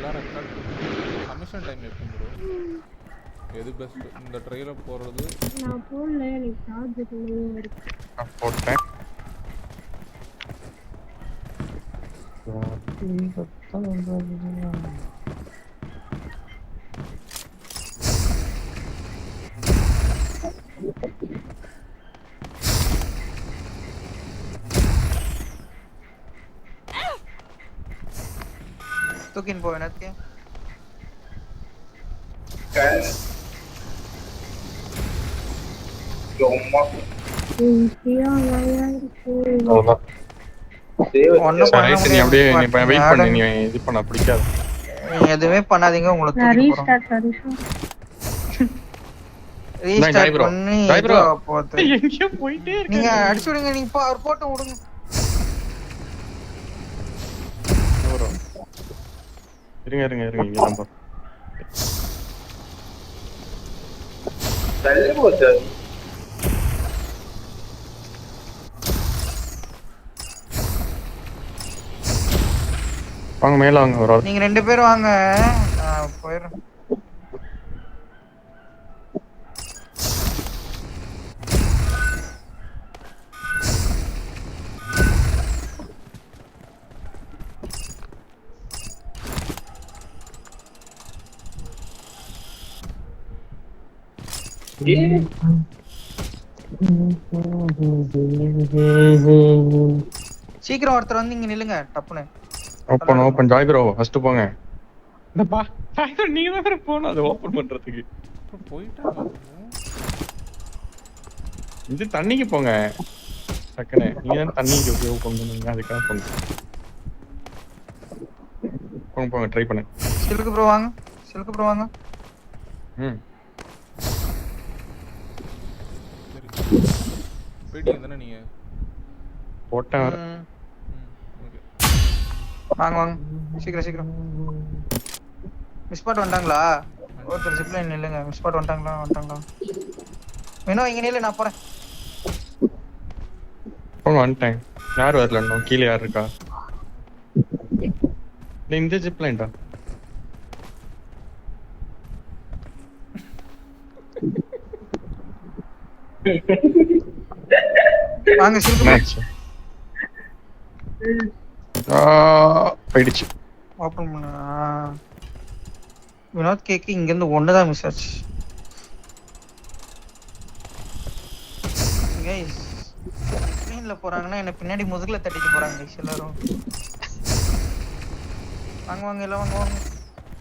எல்லாம் record commission time எப்போ bro? எது பெஸ்ட் இந்த ட்ரைல போறது? நான் போன்ல எனக்கு சார்ஜ் இருக்கு. நான் போட்டேன். தூக்கின் போ எனக்கு எதுவுமே பண்ணாதீங்க. உங்களுக்கு ரீஸ்டார்ட் பண்ணி நீங்க அடிச்சு விடுங்க. நீங்க அவர் போட்டு விடுங்க. இருங்க இங்க நம்பர் தள்ளி போச்சு. வாங்க மேல வாங்க. ஒரு நீங்க 2 பேரும் வாங்க. போயிடுறேன். சீக்கிரம் ஒருத்தர் வந்து இங்க நில்லுங்க. டப்புனு ஓபன் ஜாய் ப்ரோ ஃபர்ஸ்ட் போங்க. இந்த பா ஜாய் ப்ரோ நீங்க தான் போணும் அது ஓபன் பண்றதுக்கு. போயிட்டாங்க. இது தண்ணிக்கு போங்க. டக்குனே நீங்க தான் தண்ணிக்கு ஓபன் பண்ணுங்க. அதுக்காக போங்க. போங்க ட்ரை பண்ணு. சில்க்கு ப்ரோ வாங்க. போயிட்டீங்க தானே நீங்க? போட்டேன். வாங்க சீக்கிரம். மிஸ் பாட் வந்துட்டாங்களா? ஒருத்தர் ஜிப்லைன் நில்லுங்க. மிஸ் பாட் வந்துட்டாங்களா? வேணும் இங்க நில்லு, நான் போறேன். வந்துட்டேன். யார் வரல இன்னும்? கீழே யார் இருக்கா? இந்த ஜிப்லைன்டா. வாங்க சில்க்கு போயிடுச்சு. ஓபன் பண்ணு. வினோத் கேக்கு இங்க இருந்து ஒண்ணுதான் மிஸ் ஆச்சு. गाइस ட்ரெயின்ல போறாங்கன்னா என்ன பின்னாடி முதுகுல தட்டிட்டு போறாங்க गाइस எல்லாரும். வாங்க எல்லாம் வாங்க.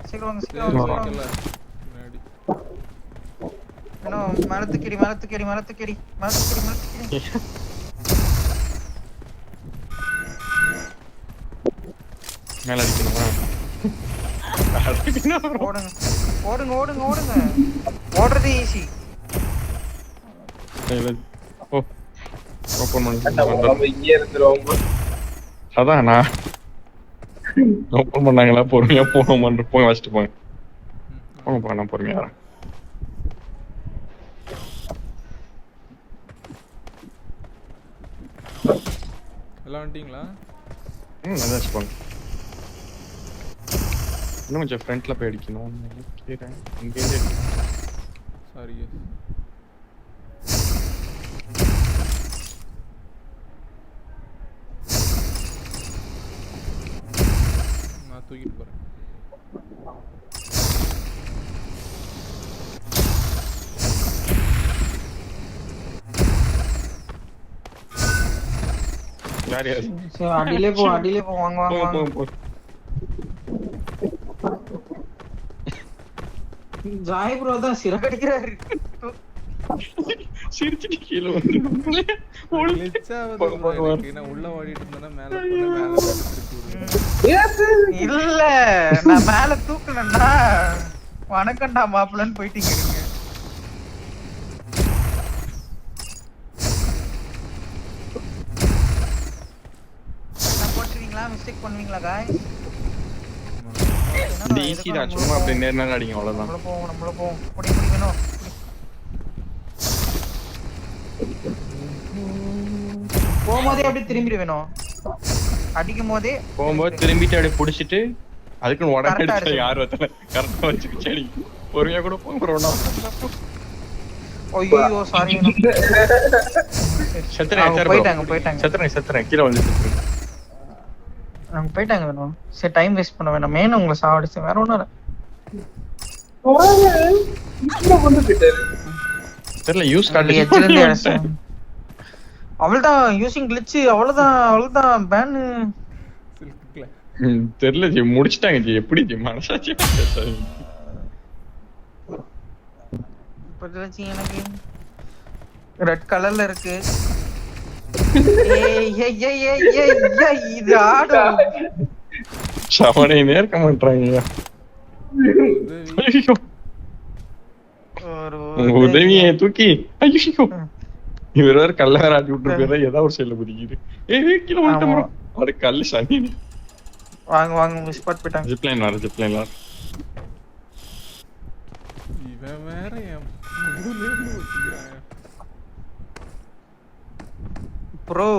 சீக்கிரம் வாங்க. பின்னாடி. மரத்துக்கடி. மேல அடிக்கணுமா? ஓடுங்க. ஓடுறது ஈஸி. ஓபன் நம்ம இங்க இருந்துறோம். அதான் நான் ஓபன் பண்ணாங்களா பொறுமையா போகணும்னு போய் வச்சிட்டு போங்க. நான் பொறுமையா வரேன். எல்லாம் வந்துட்டீங்களா? நல்லா வச்சுக்கோங்க. இன்னும் கொஞ்சம் ஃப்ரண்ட்ல போய் அடிக்கணும். இங்கே சாரி. நான் தூக்கிட்டு போறேன். அடியிலே போ வாங்க. ஜாய் ப்ரோ தான் சிறகடிக்கிறாரு. சிரிச்சிட்டு கீழே வந்து உள்ள ஓடிட்டு இருந்தேன்னா மேல இல்ல நான் மேல தூக்குனேன்னா வணக்கம்டா மாப்பிள்ளன்னு போயிட்டீங்க. மிஸ்டேக் பண்ணுவீங்களா गाइस? இது ஈஸி தான். சும்மா அப்படியே நேர்ல அடிங்க அவ்வளவுதான். நம்மள போவோம். புடி வேணும். போகும்போதே அப்படியே திரும்பிடு வேணும். அடிக்கும் போதே போகும்போது திரும்பிட்டு அப்படியே புடிச்சிட்டு அதுக்குன்னு உடனே Correct ஆ அடிச்சா அடிச்சு. ஆர்வத்துல கரெக்டா வச்சு செடி பொறுமையா கூட போங்க ப்ரோ. ஐயோ சாரி செத்துறேன் அவங்க போயிட்டாங்க செத்துறேன் கீழே வந்து செத்துறேன். அவங்க போயிட்டாங்க வேணும். சரி டைம் வேஸ்ட் பண்ண வேணாம். மேல உங்களை சாவடிச்சு வேற ஒண்ணும் இல்ல. கொண்டு போயிட்டாரு. தெரியல யூஸ் எட்ஜ்ல இருந்து அடிச்சேன். அவள்தான் யூசிங் கிளிட்ச். அவ்வளவுதான் பேன். சில்க்ல தெரியல ஜி முடிச்சிட்டாங்க ஜி. எப்படி ஜி மனசாட்சி இப்ப எனக்கு ரெட் கலர்ல இருக்கு. இது ஆடும். சவனை நேர்க்க மாட்டாங்க. ஐயோ ஒரு உங்க உதவியை தூக்கி ஐயோ இவர் வேற கல்ல வேற ஆட்டி விட்டுருக்காரு. ஏதாவது ஒரு சைடுல குதிக்குது. கீழே வந்துட்டோம் bro. அது கல்லு சனி. வாங்க மிஸ் பாட் போயிட்டாங்க. ஜிப்லைன் வர இவன் வேற என் முதுகுல இருந்து ஒட்டிக்கிறான். ப்ரோ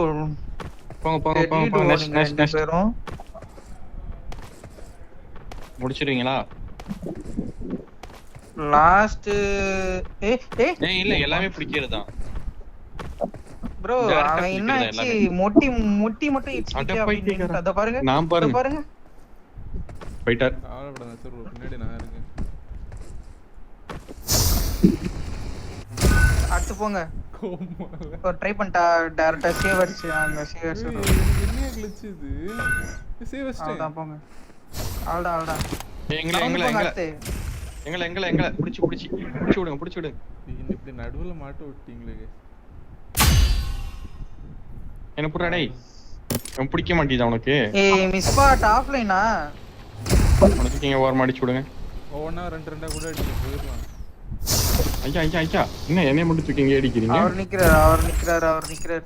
போங்க நெக்ஸ்ட் பேரும் முடிச்சிருவீங்களா? லாஸ்ட் இல்ல எல்லாமே பிடிக்கிறதுதான் ப்ரோ. Direct ஆ அவன் என்ன பிடிக்கிறது ஆச்சு முட்டி மட்டும் அட பைத்தியக்காரன். அத பாருங்க. நான் பாருங்க பாருங்க. போயிட்டார். கவலைப்படாத சார், பின்னாடி நான் இருக்கேன். அடுத்து போங்க. ஒரு ட்ரை பண்ணிட்டா டைரக்டா சேவ் அடிச்சு அங்க சேவ் அடிச்சு என்ன கிளிச் இது? சேவ் அடிச்சிட்டேன். அவ்வளவுதான் போங்க. அவ்வளவுதான் எங்களை புடிச்சு விடுங்க. இப்படி நடுவுல மாட்ட விட்டீங்களே. என்ன புறா டேய். அவன் பிடிக்க மாட்டேங்குது அவனுக்கு. ஏய் மிஸ் பாட் ஆஃப்லைனா? உனக்கு நீங்க ஓரமா அடிச்சு விடுங்க. ஒவ்வொன்னா ரெண்டா கூட அடிச்சு போயிடலாம். ஐயா என்ன என்னைய மட்டும் தூக்கி இங்கே அடிக்கிறீங்க? அவர் நிக்கிறார்.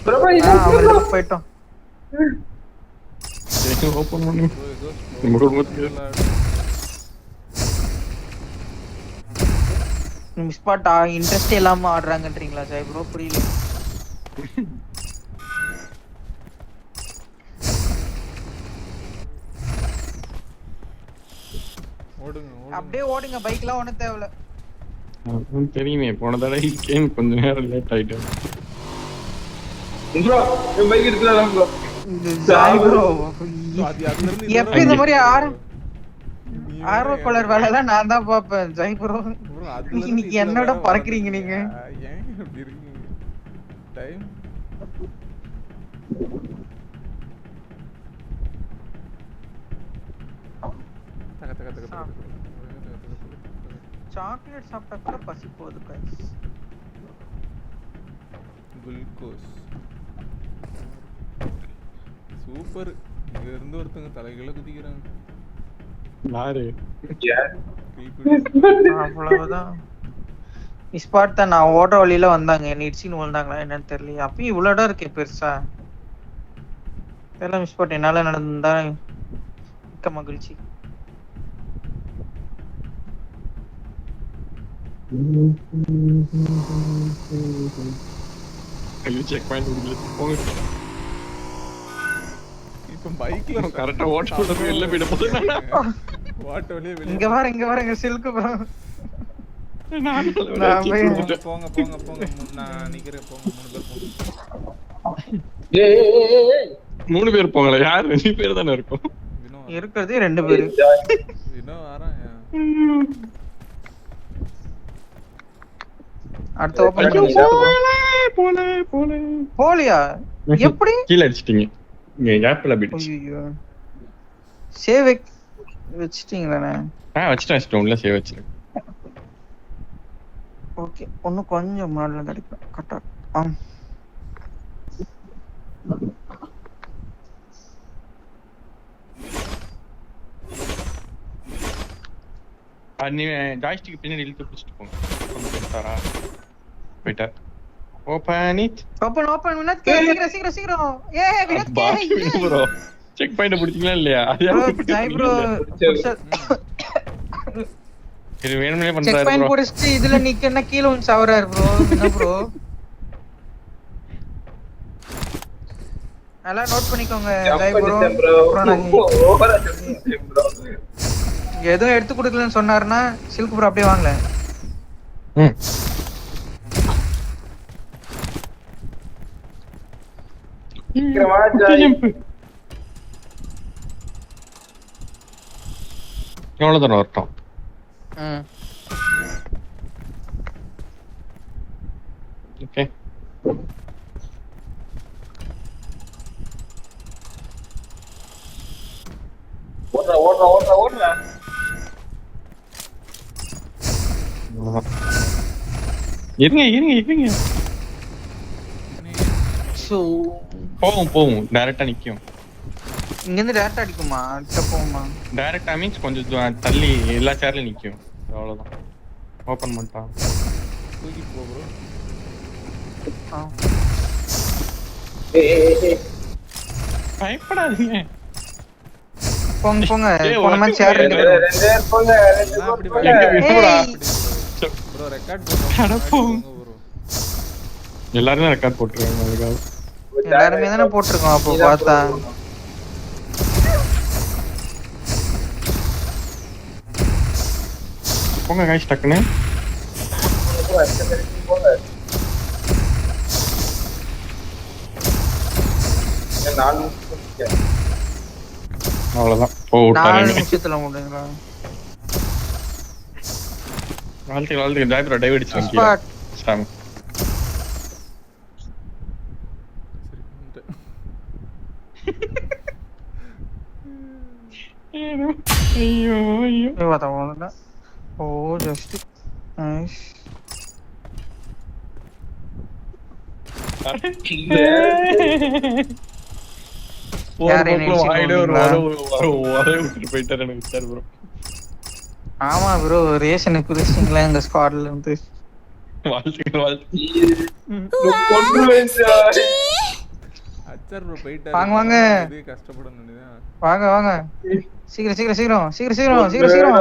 பிரபா அவன் போய்ட்டோம். ஓபன் பண்ணு. ஏதோ நம்ம குடும்பத்துக்கு மிஸ் பாட் இன்ட்ரெஸ்ட் இல்லாம ஆடுறாங்கன்றீங்களா ஜெய் ப்ரோ? புரியல. ஓடுங்க. அப்படியே ஓடுங்க. பைக்லாம் ஒண்ணும் தேவையில்ல. தெரியுமே போன தடவை கேம் கொஞ்ச நேரம் லேட் ஆயிட்டு. ப்ரோ என் பைக் எடுத்துறாங்க ப்ரோ. ஜெய் ப்ரோ அது அதுல இருந்து எப்ப இந்த மாதிரி ஆர்வ கலர் வேலைலாம் நான் தான் பாப்பேன். ஜெய் ப்ரோ இன்னைக்கு என்னோட பறக்குறீங்க நீங்க. ஏன் இப்படி இருக்கீங்க? டைம் சாக்லேட் சாப்பிட்டா கூட பசி போகுது guys. Glucose super. இங்க இருந்து ஒருத்தங்க தலைகீழ குதிக்கிறாங்க. யாரு? அவ்வளவுதான். மிஸ்பாட் தான். நான் ஓடுற வழியில வந்தாங்க. என்ன இடிச்சின்னு விழுந்தாங்களா என்னன்னு தெரியல. அப்பயும் இவ்வளவு இடம் இருக்கே பெருசா. தெரியல மிஸ்பாட். என்னால நடந்தா மிக்க மகிழ்ச்சி. செக் பாயிண்ட் போங்க. இப்ப பைக்ல கரெக்டா ஓட்ட விட வெளில போயிட போகுது. வாட்ட வெளிய வெளிய இங்க பாருங்க சில்க் ப்ரோ. போங்க. நான் நிக்கிறேன். போங்க 3 பேர் போங்க. ஏய் 3 பேர் போங்களே. யார் 2 பேர் தானே இருக்கும். இருக்கிறதே 2 பேரு. இன்னும் வரான். அடுத்து ஓபன் பண்ணி போலியா? எப்படி கீழ அடிச்சிட்டீங்க? இங்க கேப்ல பிடிச்சு. ஐயோ சேவ் வச்சிட்டீங்களா? வச்சிட்டேன் உள்ள சேவ் வச்சிருக்கேன். ஓகே இன்னும் கொஞ்சம் முன்னாடில கிடைக்கும் கரெக்டா. நீ ஜாய்ஸ்டிக் பின்னாடி இழுத்து பிடிச்சிட்டு போங்க. போயிட்டார். ஓபன் வினோத் சீக்கிரம். வினோத் ப்ரோ செக் பாயிண்ட் பிடிச்சீங்களா இல்லையா? ஜெய் ப்ரோ இது வேணும்னே செக் பண்றாரு பாயிண்ட் ப்ரோ. புடிச்சிட்டு இதுல நிக்கன்னா கீழ வந்து சவறாரு ப்ரோ. என்ன ப்ரோ எல்லாம் நோட் பண்ணிக்கோங்க ஜம்ப் ஜாய் ப்ரோ பண்ணிட்டேன் ப்ரோ. அப்புறம் நாங்க ஓவரா ஜம்ப் பண்ணிட்டேன் ப்ரோ. இங்க எதுவும் எடுத்து கொடுக்கலன்னு சொன்னாருன்னா சில்க் ப்ரோ அப்படியே வாங்கல. ம் சீக்கிரமா ஜாய். எவ்வளோ தூரம் வரட்டும்? ஓகே ஓடுறா ஓடுறா ஓடுறா ஓடுறா. இருங்க இருங்க இருங்க. ஸோ போகும் போகும் டைரக்டா நிக்கும். இங்கேருந்து டேரக்டா அடிக்குமா? அடுத்த போகுமா? டைரக்டா மீன்ஸ் கொஞ்சம் தள்ளி எல்லா சேர்லயும் நிக்கும். அவ்வளவுதான். ஓபன் பண்ணிட்டான். தூக்கி போ ப்ரோ. ஆ ஏய் பயப்படாதீங்க. போங்க போங்க ஏய், போன மாதிரி சேர் ரெண்டு ரெண்டு பேரும். பேர் போங்க. ரெண்டு எல்லாம் பேர் அப்படி போங்க. எங்க விடுறா? ஏய். ப்ரோ ரெக்கார்ட் அட போ. போடுங்க ப்ரோ. எல்லாரும் ரெக்கார்ட் போட்டுருக்காங்க அதுக்காக. எல்லாருமே தானே போட்டிருக்கோம் அப்போ பார்த்தா. போங்க காய்ஸ் டக்குன்னு. போங்க. ஏன் 4 நிமிஷம் அவ்வளவுதான். ஓ 4 விட்டாங்க. நிமிஷத்துல முடியுங்களா? வாழ்த்துக்கு வாழ்த்துக்கு ஜாய்ப்ரோ டைவ் அடிச்சு ஸ்பாட். சாமி. ஐயோ ஐயோ. பார்த்தா ஒண்ணுல. ஓ ஜஸ்ட் நைஸ். யார் என்ன இடிச்சு விட்டுட்டு போயிட்டாரு எனக்கு சார் ப்ரோ. ஆமா ப்ரோ ரேஷன் குதிச்சிங்களா இந்த ஸ்குவாட்ல இருந்து? வாழ்த்துக்கள் வாழ்த்து. கொன்றுவேன் ஜாய். அச்சர் ப்ரோ போயிட்டாரு. வாங்க, வாங்க. இது கஷ்டப்படும் நினைதான். வாங்க வாங்க சீக்கிரம் சீக்கிரம் சீக்கிரம் சீக்கிரம் சீக்கிரம் சீக்கிரம் சீக்கிரம்.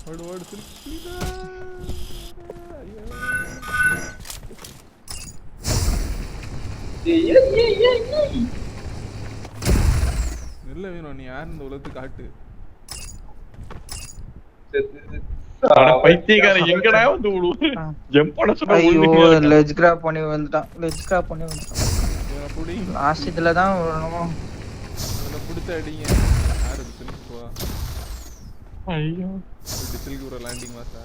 ஓடு ஓடு திருப்பிடா. ஐயோ. ஏய். இல்ல வேணும் நீ யார் இந்த உலகத்துக்கு காட்டு. அட பைத்தியக்கார எங்கடா வந்து விடுவு. ஜம்ப் பண்ண சொன்னா ஐயோ விழுந்துட்டீங்க. லெஜ் கிராப் பண்ணி வந்துட்டான். லெஜ் கிராப் பண்ணி வந்துட்டான். இவனை புடி. லாஸ்ட் இதுல தான் வரணும். இவனை பிடிச்சு அடிங்க. யாரு சில்க் போ. ஐயோ சில்க் ஒரு லேண்டிங் மாசா.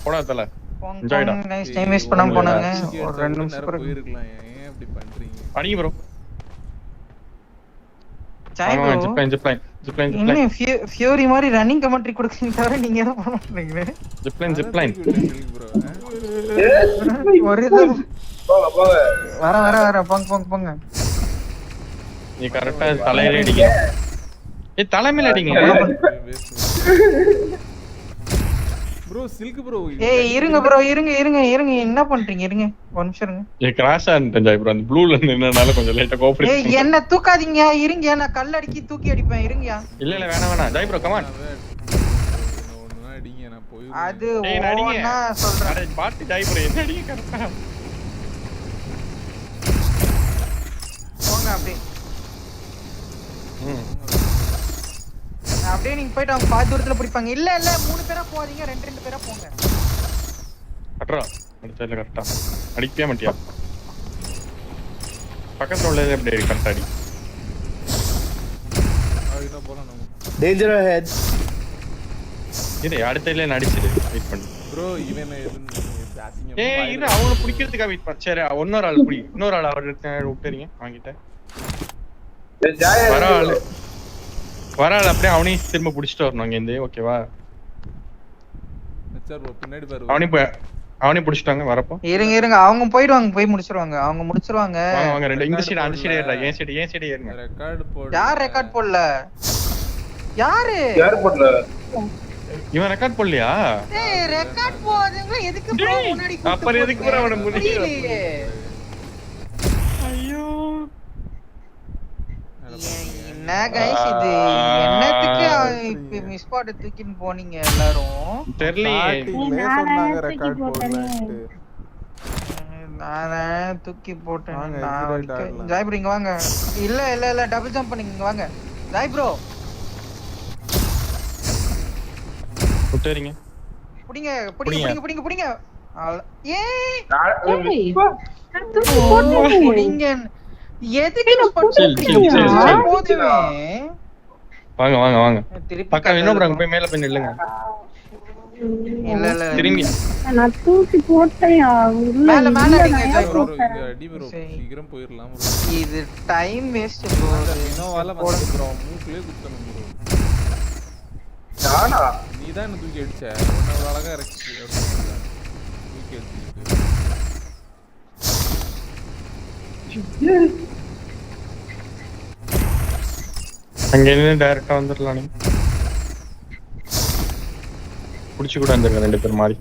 போடா தல. போங்க Enjoy டா. போங்க நைஸ் டைம் வேஸ்ட் பண்ணாம போனாங்க. ஒரு 2 நிமிஷம் நேரம் பிறகு போயிருக்கலாம். ஏன் அப்படி பண்றீங்க? அடிங்க ப்ரோ. சாய் வாங்க bro. ஜிப்லைன் ஜிப்லைன் ஜிப்லைன் என்ன ஜிப்லைன் ஃபியூரி மாதிரி ரன்னிங் கமெண்ட்ரி கொடுக்கறீங்க தவிர நீங்க எதுவும் பண்ண மாட்டீங்களே. Zipline zipline. Silk bro. ஒரு இது போங்க போங்க. வர வர வர போங்க போங்க போங்க. நீ கரெக்டா தலையில அடிங்க. ஏய் தலைமையில அடிங்க. Bro silk bro. ஏய் இருங்க ப்ரோ இருங்க இருங்க இருங்க என்ன பண்றீங்க இருங்க ஒரு நிமிஷம் இருங்க. ஏய் கிராஷ் ஆனேன் ஜாய் ப்ரோ. அந்த ப்ளூல இருந்து என்னனால கொஞ்சம் லைட்டா கோஆபரேட் ஏய் என்ன தூக்காதீங்க இருங்க நான் கல் அடிக்கி தூக்கி அடிப்பேன் இருங்கயா. இல்ல இல்ல வேணாம் வேணாம் ஜாய் ப்ரோ கம் ஆன். ஒண்ணுனா அடிங்க நான் போய். அது ஏய் நான் அடிங்க. ஓனா சொல்றேன். அட பாத்து ஜாய் ப்ரோ என்ன அடிங்க கரெக்ட்டா. போங்க அப்படியே ம் அப்படியே நீங்க போய்ட்டு அவங்க பாதி தூரத்துல பிடிப்பாங்க. இல்ல இல்ல 3 பேரா போவாதீங்க 2 பேரா போங்க. அட்ரா அடிச்சல கரெக்ட்டா. அடிக்கவே மாட்டியா? பக்கத்துல உள்ளதே அப்படியே கரெக்ட்டா அடி. ஆயினா போலாம் நம்ம. Danger ahead. இது அடுத்த இல்ல நடிச்சிடு வெயிட் பண்ணு. ப்ரோ இவன் எதுன்னு பாசிங்க. ஏய் இது அவங்கள பிடிக்கிறதுக்காக வெயிட் பண்ணு. சரி இன்னொரு ஆள் பிடி. இன்னொரு ஆள் அவர் விட்டுறீங்க வாங்கிட்ட. ஜாய். வர ஆள் அப்படியே அவனையும் திரும்ப பிடிச்சிட்டு வரணும் அங்க இருந்து ஓகேவா? அச்சர் ப்ரோ பின்னாடி பாரு. அவனையும் பிடிச்சிட்டாங்க வரப்போ. இருங்க இருங்க அவங்க போய்டுவாங்க போய் முடிச்சிருவாங்க. அவங்க முடிச்சிருவாங்க. வாங்க வாங்க ரெண்டு இந்த சைடு அந்த சைடு ஏறா. ஏன் சைடு ஏறுங்க. ரெக்கார்ட் போடு. யார் ரெக்கார்ட் போடல? யாரு? யார் போடல? இவன் ரெக்கார்ட் போடலையா? ஏய் ரெக்கார்ட் போடுறீங்க எதுக்கு ப்ரோ முன்னாடி கூப்பிட்டு அப்புறம் எதுக்கு ப்ரோ அவன முடியல? ஐயோ என்ன गाइस இது என்னத்துக்கு இப்ப மிஸ் பாட் தூக்கின்னு போனீங்க எல்லாரும்? தெரியலையே. சொன்னாங்க ரெக்கார்ட் போடலாம்னு. நானே தூக்கி போட்டேன் வாங்க, நான் exit வலிக்க- ஆயிடலாம். ஜாய் ப்ரோ இங்க வாங்க. இல்ல இல்ல இல்ல டபுள் ஜம்ப் பண்ணி இங்க வாங்க. ஜாய் ப்ரோ விட்டுறீங்க புடிங்க புடிங்க புடிங்க புடிங்க புடிங்க. ஏய் ஏய், நான் தூக்கி போட்டேனே. புடிங்க. எதுக்கு நான் chill, chill, chill, chill. போதுமே. வாங்க வாங்க வாங்க திருப்பி பக்கம் இன்னொரு அங்க போய் மேல போய் நில்லுங்க இல்ல இல்ல திரும்பி நான் தூக்கி போட்டேயா உள்ள மேல மேல இல்ல, அடிங்க நான் ஜாய் ஏன் ப்ரோ. ப்ரோ இங்க அடி ப்ரோ சரி. சீக்கிரம் போயிடலாம் ப்ரோ. இது டைம் வேஸ்ட் ப்ரோ. இனோவால வந்து ப்ரோ மூக்குலயே குத்தணும் ப்ரோ. நானா நீ தான் என்ன தூக்கி அடிச்ச. உன்னை அழகா இறக்கி தூக்கி அடிச்சிட்டு. அங்க இருந்து டைரக்டா வந்துடலாம் நீ புடிச்சு கூட வந்துருங்க 2 பேர் மாறி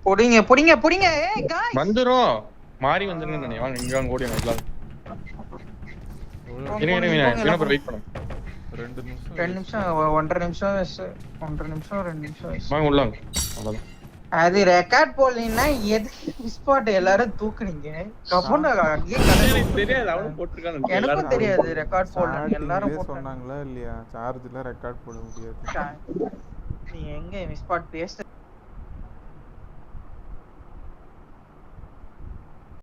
புடிங்க புடிங்க புடிங்க. ஏய் गाइस வந்துரும் மாறி வந்துருங்க நானே வாங்க இங்க வாங்க ஓடி வாங்க எல்லாம் இருங்க என்ன வெயிட் பண்ணுங்க 2 நிமிஷம் 2 நிமிஷம் 1.5 நிமிஷம் 1.5 நிமிஷம் 2 நிமிஷம் வாங்க உள்ள வாங்க அவ்வளவுதான் அது ரெக்கார்ட் போடலன்னா எதுக்கு ஸ்பாட் எல்லாரும் தூக்குனீங்க கபன அங்கேயே தெரியாது அவனும் போட்டுருக்கானு எனக்கும் தெரியாது ரெக்கார்ட் போடல எல்லாரும் போட்டாங்க. சொன்னாங்களா இல்லையா? சார்ஜ்ல ரெக்கார்ட் போட முடியாது. நீ எங்க ஸ்பாட் பேச